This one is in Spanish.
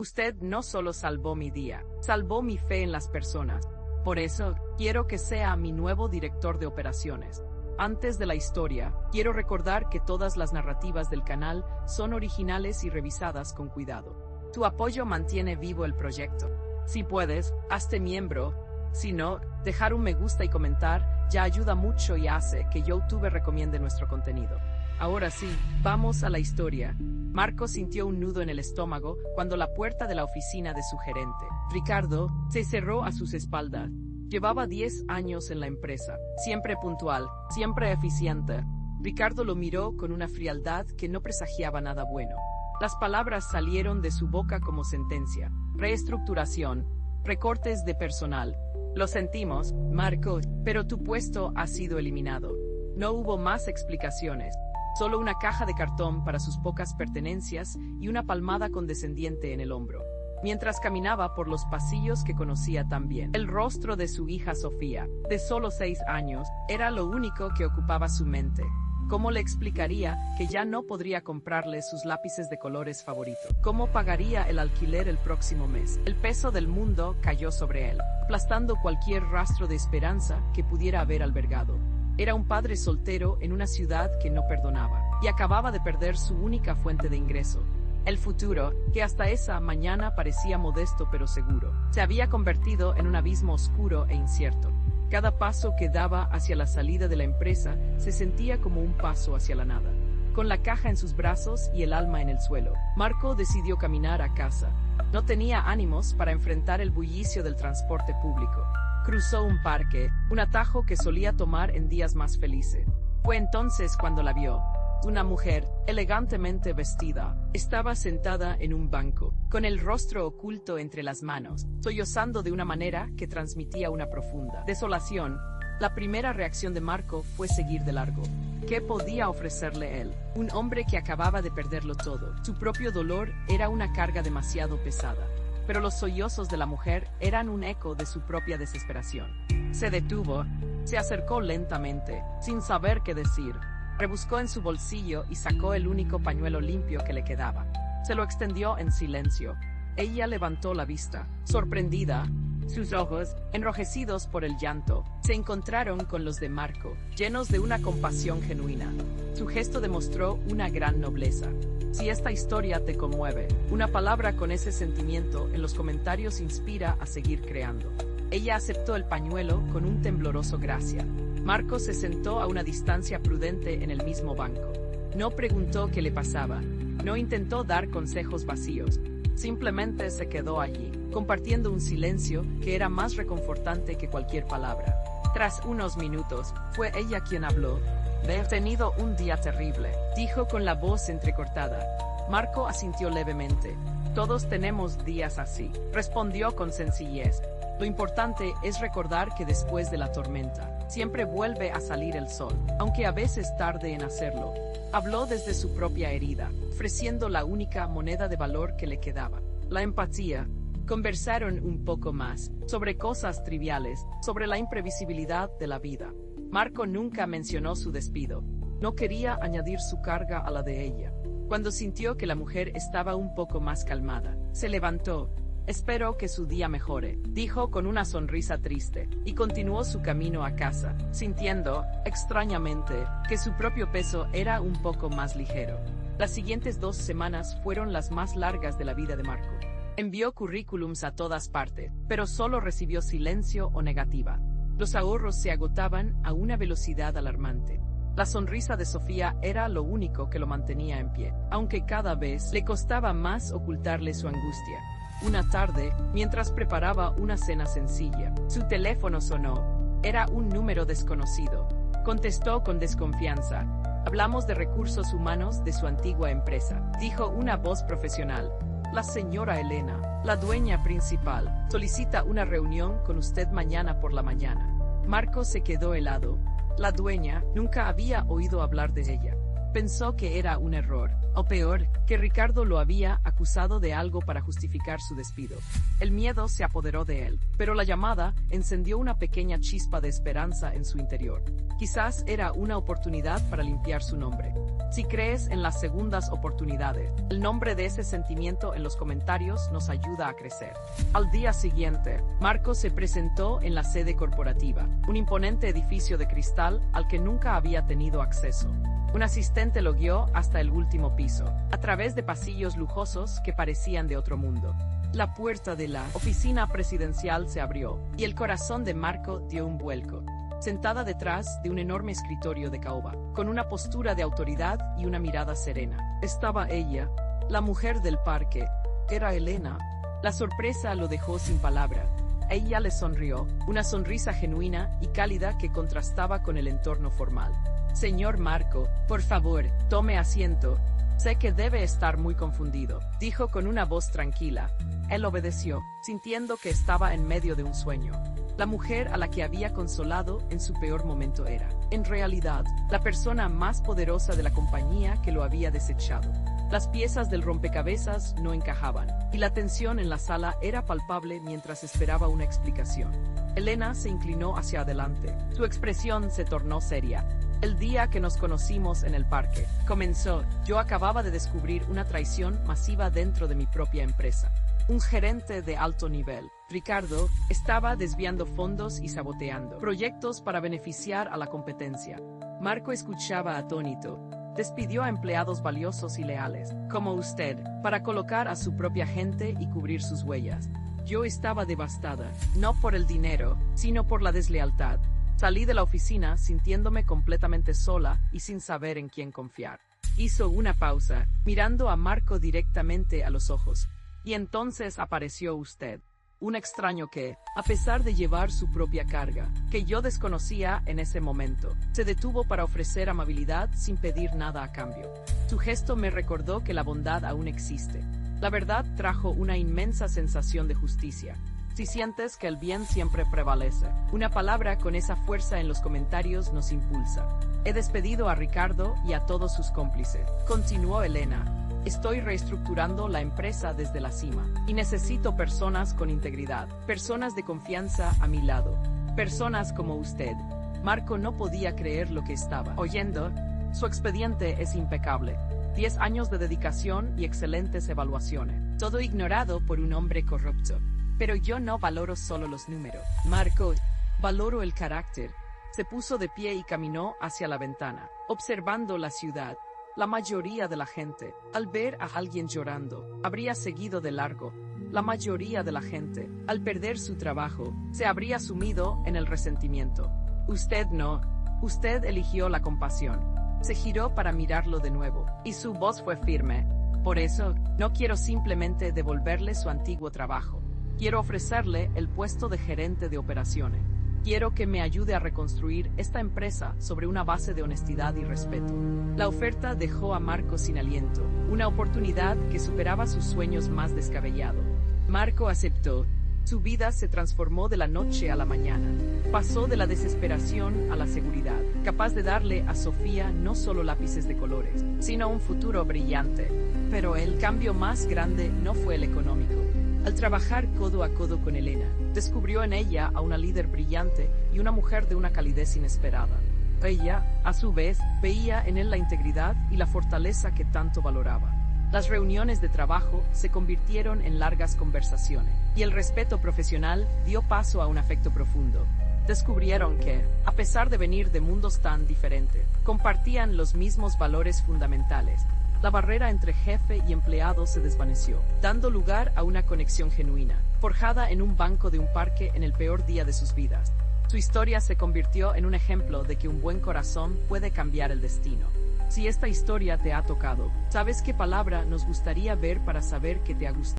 Usted no solo salvó mi día, salvó mi fe en las personas. Por eso, quiero que sea mi nuevo director de operaciones. Antes de la historia, quiero recordar que todas las narrativas del canal son originales y revisadas con cuidado. Tu apoyo mantiene vivo el proyecto. Si puedes, hazte miembro. Si no, dejar un me gusta y comentar ya ayuda mucho y hace que YouTube recomiende nuestro contenido. Ahora sí, vamos a la historia. Marco sintió un nudo en el estómago cuando la puerta de la oficina de su gerente, Ricardo, se cerró a sus espaldas. Llevaba 10 años en la empresa, siempre puntual, siempre eficiente. Ricardo lo miró con una frialdad que no presagiaba nada bueno. Las palabras salieron de su boca como sentencia. Reestructuración, recortes de personal. Lo sentimos, Marco, pero tu puesto ha sido eliminado. No hubo más explicaciones. Solo una caja de cartón para sus pocas pertenencias y una palmada condescendiente en el hombro. Mientras caminaba por los pasillos que conocía tan bien, el rostro de su hija Sofía, de solo 6 años, era lo único que ocupaba su mente. ¿Cómo le explicaría que ya no podría comprarle sus lápices de colores favoritos? ¿Cómo pagaría el alquiler el próximo mes? El peso del mundo cayó sobre él, aplastando cualquier rastro de esperanza que pudiera haber albergado. Era un padre soltero en una ciudad que no perdonaba, y acababa de perder su única fuente de ingreso. El futuro, que hasta esa mañana parecía modesto pero seguro, se había convertido en un abismo oscuro e incierto. Cada paso que daba hacia la salida de la empresa se sentía como un paso hacia la nada. Con la caja en sus brazos y el alma en el suelo, Marco decidió caminar a casa. No tenía ánimos para enfrentar el bullicio del transporte público. Cruzó un parque, un atajo que solía tomar en días más felices. Fue entonces cuando la vio. Una mujer, elegantemente vestida, estaba sentada en un banco, con el rostro oculto entre las manos, sollozando de una manera que transmitía una profunda desolación. La primera reacción de Marco fue seguir de largo. ¿Qué podía ofrecerle él? Un hombre que acababa de perderlo todo. Su propio dolor era una carga demasiado pesada. Pero los sollozos de la mujer eran un eco de su propia desesperación. Se detuvo, se acercó lentamente, sin saber qué decir. Rebuscó en su bolsillo y sacó el único pañuelo limpio que le quedaba. Se lo extendió en silencio. Ella levantó la vista, sorprendida. Sus ojos, enrojecidos por el llanto, se encontraron con los de Marco, llenos de una compasión genuina. Su gesto demostró una gran nobleza. Si esta historia te conmueve, una palabra con ese sentimiento en los comentarios inspira a seguir creando. Ella aceptó el pañuelo con un tembloroso gracia. Marco se sentó a una distancia prudente en el mismo banco. No preguntó qué le pasaba, no intentó dar consejos vacíos. Simplemente se quedó allí, compartiendo un silencio que era más reconfortante que cualquier palabra. Tras unos minutos, fue ella quien habló. «He tenido un día terrible», dijo con la voz entrecortada. Marco asintió levemente. «Todos tenemos días así», respondió con sencillez. Lo importante es recordar que después de la tormenta, siempre vuelve a salir el sol, aunque a veces tarde en hacerlo. Habló desde su propia herida, ofreciendo la única moneda de valor que le quedaba, la empatía. Conversaron un poco más, sobre cosas triviales, sobre la imprevisibilidad de la vida. Marco nunca mencionó su despido. No quería añadir su carga a la de ella. Cuando sintió que la mujer estaba un poco más calmada, se levantó. «Espero que su día mejore», dijo con una sonrisa triste, y continuó su camino a casa, sintiendo, extrañamente, que su propio peso era un poco más ligero. Las siguientes 2 semanas fueron las más largas de la vida de Marco. Envió currículums a todas partes, pero solo recibió silencio o negativa. Los ahorros se agotaban a una velocidad alarmante. La sonrisa de Sofía era lo único que lo mantenía en pie, aunque cada vez le costaba más ocultarle su angustia. Una tarde, mientras preparaba una cena sencilla, su teléfono sonó. Era un número desconocido. Contestó con desconfianza. «Hablamos de recursos humanos de su antigua empresa», dijo una voz profesional. «La señora Elena, la dueña principal, solicita una reunión con usted mañana por la mañana». Marco se quedó helado. La dueña, nunca había oído hablar de ella. Pensó que era un error. O peor, que Ricardo lo había acusado de algo para justificar su despido. El miedo se apoderó de él, pero la llamada encendió una pequeña chispa de esperanza en su interior. Quizás era una oportunidad para limpiar su nombre. Si crees en las segundas oportunidades, el nombre de ese sentimiento en los comentarios nos ayuda a crecer. Al día siguiente, Marco se presentó en la sede corporativa, un imponente edificio de cristal al que nunca había tenido acceso. Un asistente lo guió hasta el último piso, a través de pasillos lujosos que parecían de otro mundo. La puerta de la oficina presidencial se abrió, y el corazón de Marco dio un vuelco. Sentada detrás de un enorme escritorio de caoba, con una postura de autoridad y una mirada serena, estaba ella, la mujer del parque. Era Elena. La sorpresa lo dejó sin palabra. Ella le sonrió, una sonrisa genuina y cálida que contrastaba con el entorno formal. Señor Marco, por favor, tome asiento. Sé que debe estar muy confundido, dijo con una voz tranquila. Él obedeció, sintiendo que estaba en medio de un sueño. La mujer a la que había consolado en su peor momento era, en realidad, la persona más poderosa de la compañía que lo había desechado. Las piezas del rompecabezas no encajaban, y la tensión en la sala era palpable mientras esperaba una explicación. Elena se inclinó hacia adelante. Su expresión se tornó seria. El día que nos conocimos en el parque, comenzó, yo acababa de descubrir una traición masiva dentro de mi propia empresa. Un gerente de alto nivel, Ricardo, estaba desviando fondos y saboteando proyectos para beneficiar a la competencia. Marco escuchaba atónito. Despidió a empleados valiosos y leales, como usted, para colocar a su propia gente y cubrir sus huellas. Yo estaba devastada, no por el dinero, sino por la deslealtad. Salí de la oficina sintiéndome completamente sola y sin saber en quién confiar. Hizo una pausa, mirando a Marco directamente a los ojos. Y entonces apareció usted. Un extraño que, a pesar de llevar su propia carga, que yo desconocía en ese momento, se detuvo para ofrecer amabilidad sin pedir nada a cambio. Su gesto me recordó que la bondad aún existe. La verdad trajo una inmensa sensación de justicia. Si sientes que el bien siempre prevalece, una palabra con esa fuerza en los comentarios nos impulsa. He despedido a Ricardo y a todos sus cómplices, continuó Elena. Estoy reestructurando la empresa desde la cima, y necesito personas con integridad, personas de confianza a mi lado, personas como usted. Marco no podía creer lo que estaba oyendo. Su expediente es impecable. 10 años de dedicación y excelentes evaluaciones, todo ignorado por un hombre corrupto. Pero yo no valoro solo los números, Marco, valoro el carácter. Se puso de pie y caminó hacia la ventana, observando la ciudad. La mayoría de la gente, al ver a alguien llorando, habría seguido de largo. La mayoría de la gente, al perder su trabajo, se habría sumido en el resentimiento. Usted no. Usted eligió la compasión. Se giró para mirarlo de nuevo, y su voz fue firme. Por eso, no quiero simplemente devolverle su antiguo trabajo. Quiero ofrecerle el puesto de gerente de operaciones. Quiero que me ayude a reconstruir esta empresa sobre una base de honestidad y respeto. La oferta dejó a Marco sin aliento, una oportunidad que superaba sus sueños más descabellados. Marco aceptó. Su vida se transformó de la noche a la mañana. Pasó de la desesperación a la seguridad, capaz de darle a Sofía no solo lápices de colores, sino un futuro brillante. Pero el cambio más grande no fue el económico. Al trabajar codo a codo con Elena, descubrió en ella a una líder brillante y una mujer de una calidez inesperada. Ella, a su vez, veía en él la integridad y la fortaleza que tanto valoraba. Las reuniones de trabajo se convirtieron en largas conversaciones, y el respeto profesional dio paso a un afecto profundo. Descubrieron que, a pesar de venir de mundos tan diferentes, compartían los mismos valores fundamentales. La barrera entre jefe y empleado se desvaneció, dando lugar a una conexión genuina, forjada en un banco de un parque en el peor día de sus vidas. Su historia se convirtió en un ejemplo de que un buen corazón puede cambiar el destino. Si esta historia te ha tocado, ¿sabes qué palabra nos gustaría ver para saber que te ha gustado?